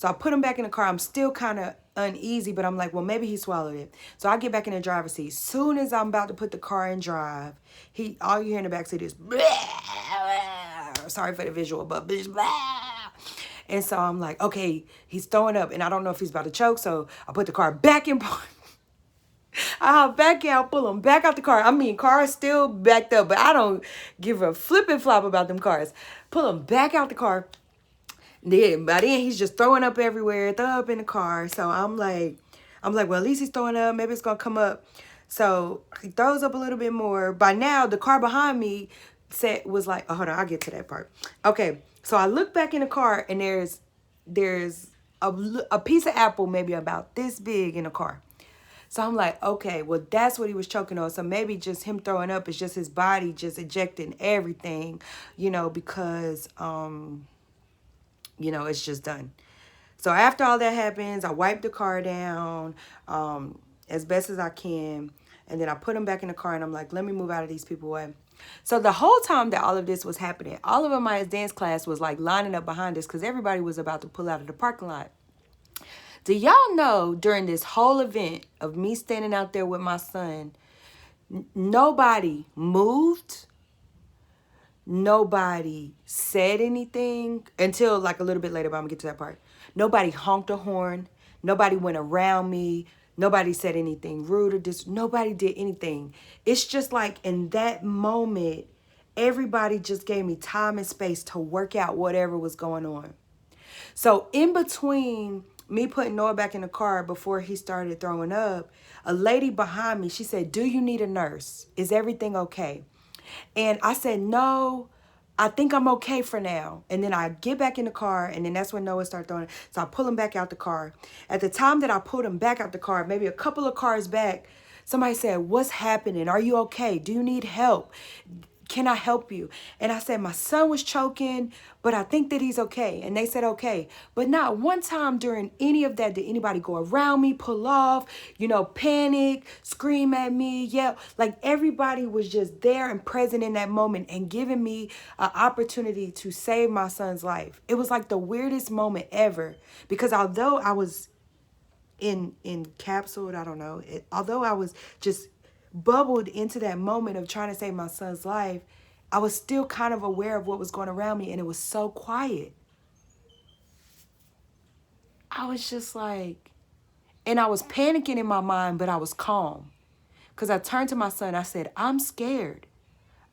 So I put him back in the car. I'm still kind of uneasy, but I'm like, well, maybe he swallowed it. So I get back in the driver's seat. Soon as I'm about to put the car in drive, all you hear in the back seat is, sorry for the visual, but and so I'm like, okay, he's throwing up, and I don't know if he's about to choke. So I put the car back in park. I'll back out, pull them back out the car. I mean, cars still backed up, but I don't give a flipping flop about them cars. Pull them back out the car. Then by then he's just throwing up everywhere, throw up in the car. So I'm like, well, at least he's throwing up. Maybe it's gonna come up. So he throws up a little bit more. By now, the car behind me was like, oh, hold on, I'll get to that part. Okay, so I look back in the car and there's a piece of apple maybe about this big in the car. So I'm like, okay, well, that's what he was choking on. So maybe just him throwing up is just his body just ejecting everything, because, it's just done. So after all that happens, I wipe the car down as best as I can. And then I put him back in the car and I'm like, let me move out of these people's way. So the whole time that all of this was happening, all of my dance class was like lining up behind us because everybody was about to pull out of the parking lot. Do y'all know during this whole event of me standing out there with my son, nobody moved, nobody said anything until like a little bit later, but I'm gonna get to that part. Nobody honked a horn, nobody went around me, nobody said anything rude or nobody did anything. It's just like in that moment, everybody just gave me time and space to work out whatever was going on. So in between me putting Noah back in the car before he started throwing up, a lady behind me, she said, do you need a nurse? Is everything okay? And I said, no, I think I'm okay for now. And then I get back in the car, and then that's when Noah started throwing up. So I pull him back out the car. At the time that I pulled him back out the car, maybe a couple of cars back, somebody said, what's happening? Are you okay? Do you need help? Can I help you? And I said, my son was choking, but I think that he's okay. And they said, okay. But not one time during any of that did anybody go around me, pull off, panic, scream at me, yell. Like everybody was just there and present in that moment and giving me an opportunity to save my son's life. It was like the weirdest moment ever because although I was encapsulated, I don't know, although I was just bubbled into that moment of trying to save my son's life, I was still kind of aware of what was going around me, and it was so quiet. I was just like, and I was panicking in my mind, but I was calm. Because I turned to my son, I said, I'm scared.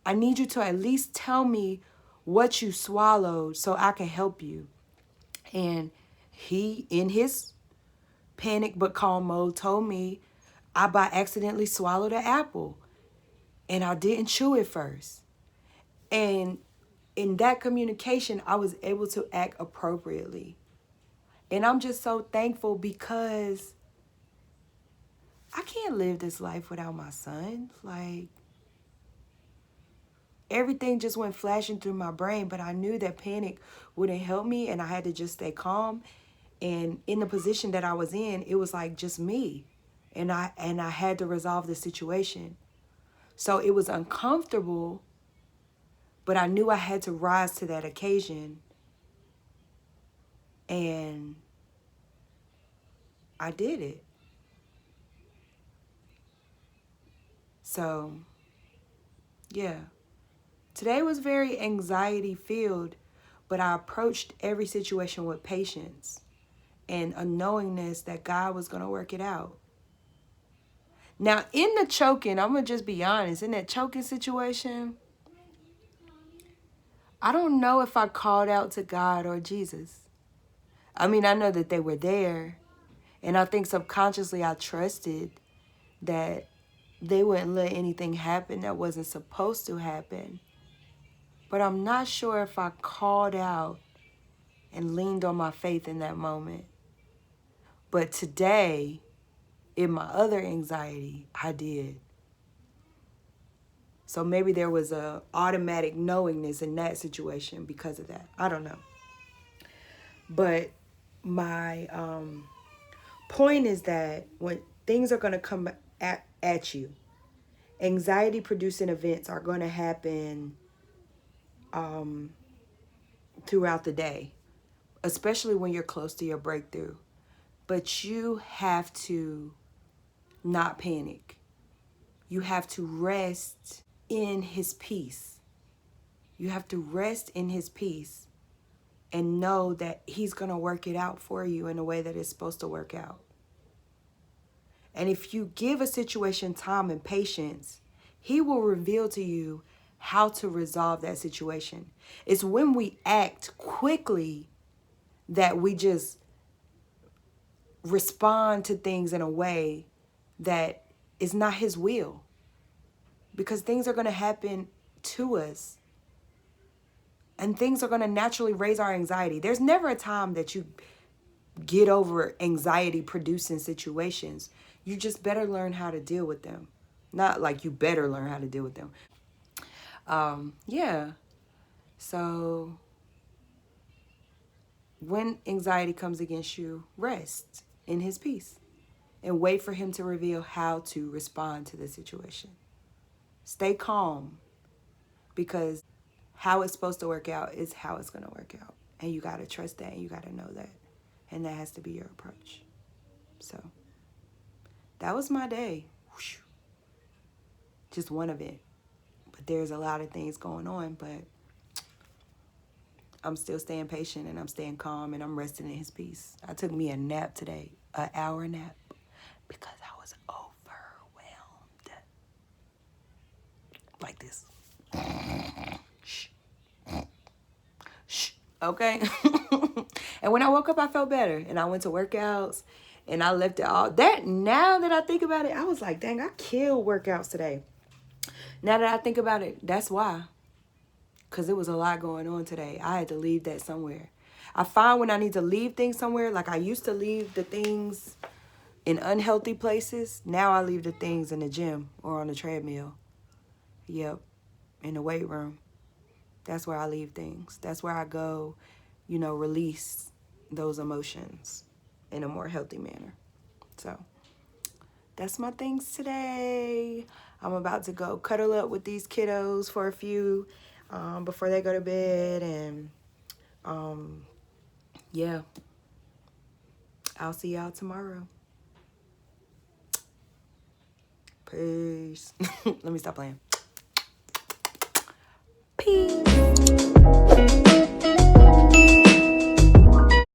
I need you to at least tell me what you swallowed so I can help you. And he, in his panic but calm mode, told me I by accidentally swallowed an apple and I didn't chew it first. And in that communication, I was able to act appropriately. And I'm just so thankful because I can't live this life without my son. Like, everything just went flashing through my brain, but I knew that panic wouldn't help me and I had to just stay calm. And in the position that I was in, it was like just me. And I had to resolve the situation. So it was uncomfortable, but I knew I had to rise to that occasion. And I did it. So, yeah. Today was very anxiety filled, but I approached every situation with patience and a knowingness that God was going to work it out. Now, in the choking, I'm going to just be honest, in that choking situation, I don't know if I called out to God or Jesus. I mean, I know that they were there, and I think subconsciously I trusted that they wouldn't let anything happen that wasn't supposed to happen. But I'm not sure if I called out and leaned on my faith in that moment. But today, in my other anxiety, I did. So maybe there was a automatic knowingness in that situation because of that. I don't know. But my point is that when things are going to come at you, anxiety-producing events are going to happen throughout the day. especially when you're close to your breakthrough. But you have to not panic. You have to rest in his peace. You have to rest in his peace and know that he's going to work it out for you in a way that it's supposed to work out. And if you give a situation time and patience, he will reveal to you how to resolve that situation. It's when we act quickly that we just respond to things in a way that is not his will. Because things are going to happen to us. And things are going to naturally raise our anxiety. There's never a time that you get over anxiety producing situations. You just better learn how to deal with them. Not like you better learn how to deal with them. Yeah. So when anxiety comes against you, rest in his peace and wait for him to reveal how to respond to the situation. Stay calm, because how it's supposed to work out is how it's going to work out. And you got to trust that, and you got to know that. And that has to be your approach. So that was my day. Whew. Just one of it. But there's a lot of things going on, but I'm still staying patient, and I'm staying calm, and I'm resting in his peace. I took me a nap today, an hour nap, because I was overwhelmed. Like this. Shh. Shh. Okay. And when I woke up, I felt better, and I went to workouts, and I left it all. That, now that I think about it, I was like, dang, I killed workouts today. Now that I think about it, that's why. Because it was a lot going on today. I had to leave that somewhere. I find when I need to leave things somewhere, like I used to leave the things in unhealthy places. Now I leave the things in the gym or on the treadmill. Yep. In the weight room. That's where I leave things. That's where I go, release those emotions in a more healthy manner. So that's my things today. I'm about to go cuddle up with these kiddos for a few before they go to bed. And yeah, I'll see y'all tomorrow. Peace. Let me stop playing.